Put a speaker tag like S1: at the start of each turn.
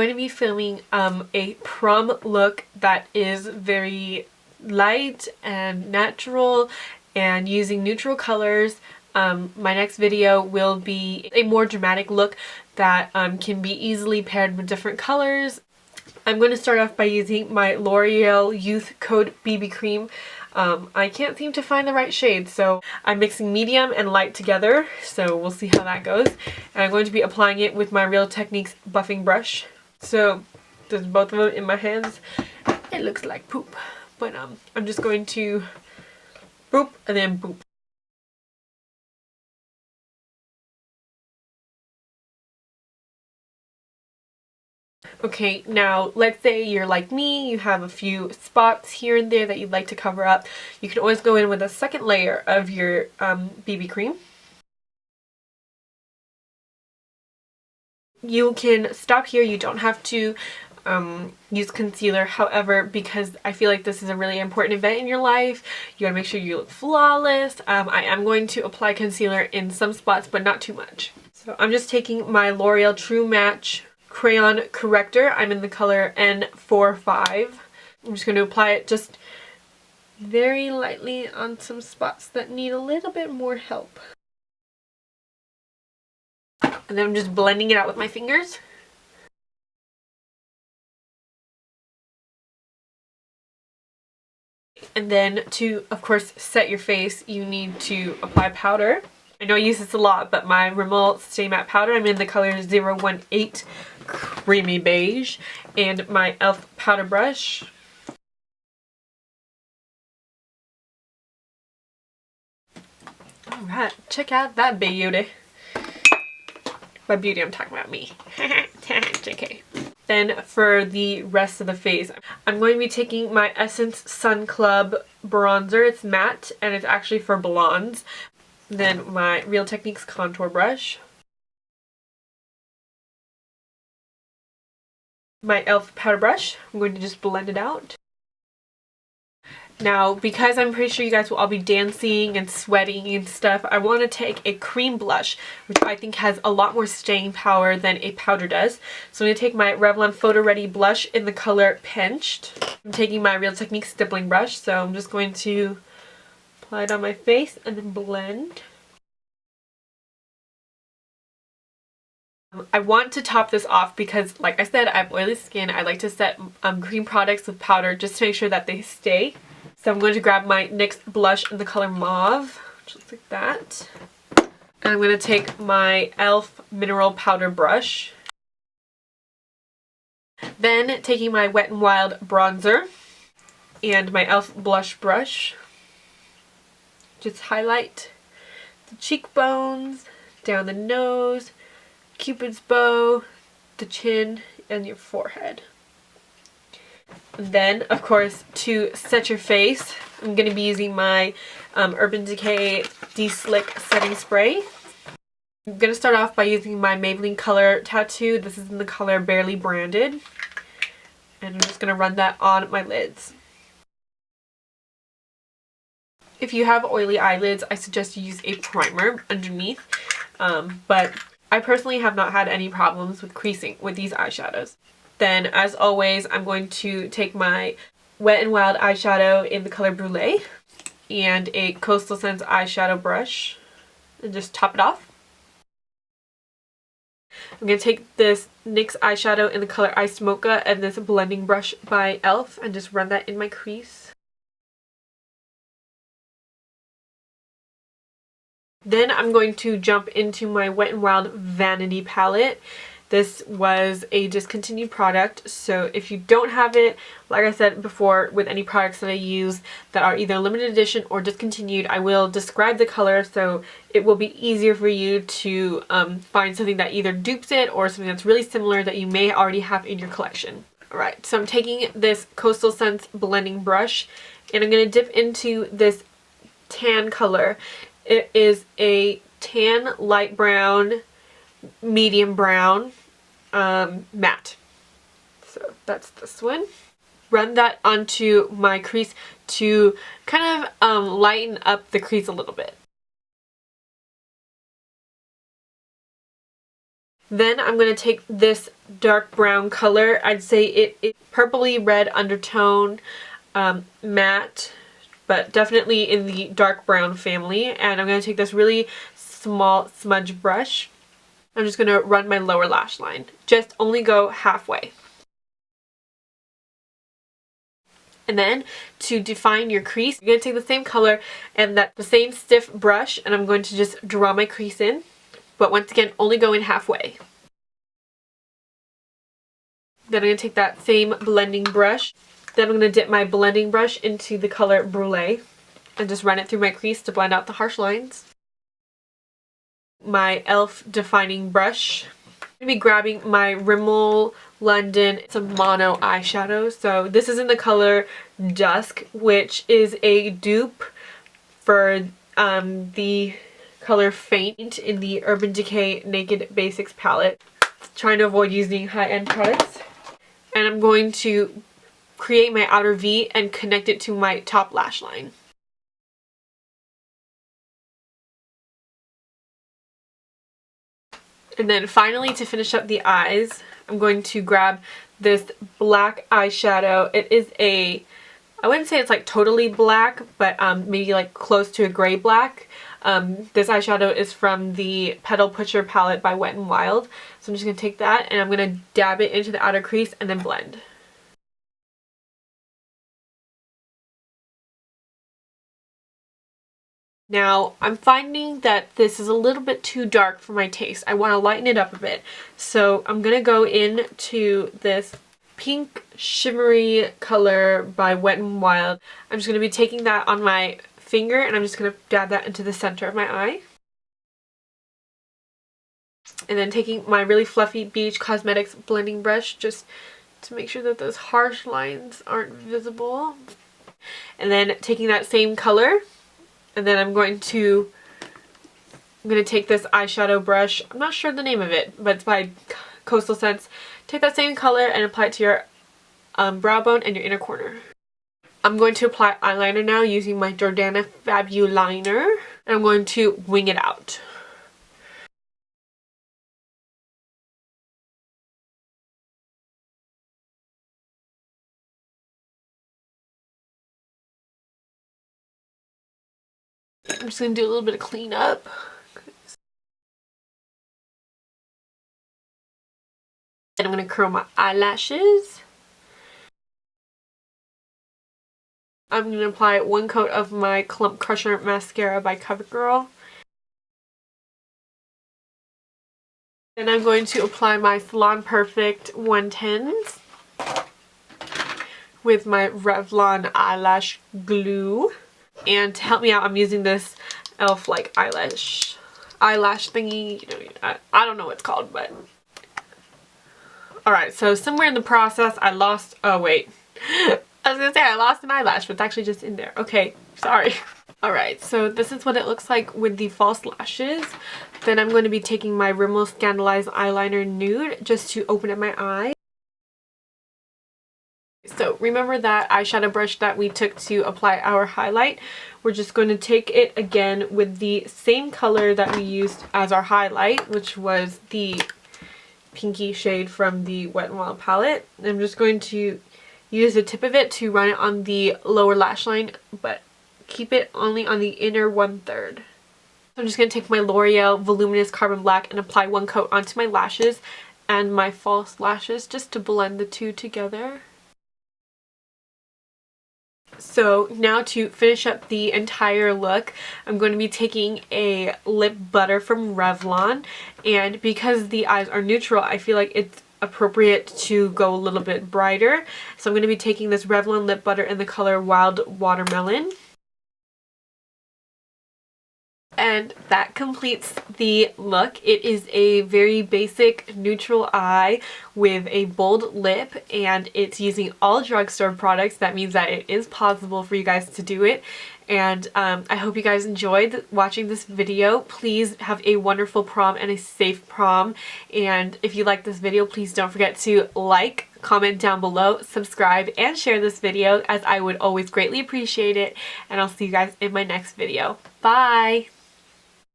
S1: going to be filming a prom look that is very light and natural and using neutral colors. My next video will be a more dramatic look that can be easily paired with different colors. I'm going to start off by using my L'Oreal Youth Code BB Cream. I can't seem to find the right shade, so I'm mixing medium and light together, so we'll see how that goes. And I'm going to be applying it with my Real Techniques buffing brush. So there's both of them in my hands. It looks like poop, but I'm just going to boop and then boop. Okay, now let's say you're like me, you have a few spots here and there that you'd like to cover up. You can always go in with a second layer of your BB cream. You can stop here, you don't have to use concealer. However, because I feel like this is a really important event in your life, you gotta make sure you look flawless. I am going to apply concealer in some spots, but not too much. So I'm just taking my L'Oreal True Match Crayon Corrector. I'm in the color N45. I'm just going to apply it just very lightly on some spots that need a little bit more help. And then I'm just blending it out with my fingers. And then to, of course, set your face, you need to apply powder. I know I use this a lot, but my Rimmel Stay Matte Powder, I'm in the color 018 Creamy Beige, and my e.l.f. powder brush. Alright, check out that beauty. By beauty, I'm talking about me. Decay. Then for the rest of the face, I'm going to be taking my Essence Sun Club bronzer. It's matte, and it's actually for blondes. Then my Real Techniques contour brush. My e.l.f. powder brush. I'm going to just blend it out. Now, because I'm pretty sure you guys will all be dancing and sweating and stuff, I want to take a cream blush, which I think has a lot more staying power than a powder does. So I'm going to take my Revlon Photo Ready blush in the color Pinched. I'm taking my Real Techniques stippling brush, so I'm just going to apply it on my face and then blend. I want to top this off because, like I said, I have oily skin. I like to set cream products with powder just to make sure that they stay. So I'm going to grab my NYX blush in the color Mauve, just like that. And I'm going to take my e.l.f. mineral powder brush. Then taking my Wet n Wild bronzer and my e.l.f. blush brush. Just highlight the cheekbones, down the nose, Cupid's bow, the chin, and your forehead. And then, of course, to set your face, I'm going to be using my Urban Decay De-Slick Setting Spray. I'm going to start off by using my Maybelline Color Tattoo. This is in the color Barely Branded. And I'm just going to run that on my lids. If you have oily eyelids, I suggest you use a primer underneath. But I personally have not had any problems with creasing with these eyeshadows. Then, as always, I'm going to take my Wet n Wild eyeshadow in the color Brulee and a Coastal Scents eyeshadow brush and just top it off. I'm going to take this NYX eyeshadow in the color Iced Mocha and this blending brush by e.l.f. and just run that in my crease. Then I'm going to jump into my Wet n Wild Vanity palette. This was a discontinued product, so if you don't have it, like I said before, with any products that I use that are either limited edition or discontinued, I will describe the color so it will be easier for you to find something that either dupes it or something that's really similar that you may already have in your collection. Alright, so I'm taking this Coastal Scents blending brush and I'm going to dip into this tan color. It is a tan, light brown, medium brown matte. So that's this one. Run that onto my crease to kind of lighten up the crease a little bit. Then I'm going to take this dark brown color. I'd say it's purpley red undertone, matte, but definitely in the dark brown family. And I'm going to take this really small smudge brush. I'm just going to run my lower lash line. Just only go halfway. And then to define your crease, you're going to take the same color and the same stiff brush, and I'm going to just draw my crease in. But once again, only go in halfway. Then I'm going to take that same blending brush. Then I'm going to dip my blending brush into the color Brulee and just run it through my crease to blend out the harsh lines. My e.l.f. defining brush. I'm going to be grabbing my Rimmel London. It's a mono eyeshadow. So this is in the color Dusk, which is a dupe for the color Faint in the Urban Decay Naked Basics palette. Trying to avoid using high-end products. And I'm going to create my outer V and connect it to my top lash line. And then finally, to finish up the eyes, I'm going to grab this black eyeshadow. It is I wouldn't say it's like totally black, but maybe like close to a gray black. This eyeshadow is from the Petal Pusher palette by Wet n Wild. So I'm just going to take that and I'm going to dab it into the outer crease and then blend. Now, I'm finding that this is a little bit too dark for my taste. I want to lighten it up a bit. So I'm going to go into this pink shimmery color by Wet n Wild. I'm just going to be taking that on my finger and I'm just going to dab that into the center of my eye. And then taking my really fluffy Beige Cosmetics blending brush just to make sure that those harsh lines aren't visible. And then taking that same color, and then I'm going to take this eyeshadow brush. I'm not sure the name of it, but it's by Coastal Scents. Take that same color and apply it to your brow bone and your inner corner. I'm going to apply eyeliner now using my Jordana Fabuliner. And I'm going to wing it out. I'm just going to do a little bit of cleanup. And I'm going to curl my eyelashes. I'm going to apply one coat of my Clump Crusher mascara by CoverGirl. Then I'm going to apply my Salon Perfect 110s with my Revlon eyelash glue. And to help me out, I'm using this e.l.f. like eyelash thingy. You know, I don't know what it's called, but alright, so somewhere in the process I lost, oh wait, I was gonna say I lost an eyelash, but it's actually just in there. Okay, sorry. Alright, so this is what it looks like with the false lashes. Then I'm going to be taking my Rimmel Scandalized Eyeliner Nude just to open up my eye. So remember that eyeshadow brush that we took to apply our highlight? We're just going to take it again with the same color that we used as our highlight, which was the pinky shade from the Wet n Wild palette. I'm just going to use the tip of it to run it on the lower lash line, but keep it only on the inner 1/3. I'm just going to take my L'Oreal Voluminous Carbon Black and apply one coat onto my lashes and my false lashes just to blend the two together. So now to finish up the entire look, I'm going to be taking a lip butter from Revlon, and because the eyes are neutral, I feel like it's appropriate to go a little bit brighter. So I'm going to be taking this Revlon lip butter in the color Wild Watermelon. And that completes the look. It is a very basic neutral eye with a bold lip, and it's using all drugstore products. That means that it is possible for you guys to do it. And I hope you guys enjoyed watching this video. Please have a wonderful prom and a safe prom. And if you like this video, please don't forget to like, comment down below, subscribe, and share this video, as I would always greatly appreciate it. And I'll see you guys in my next video. Bye!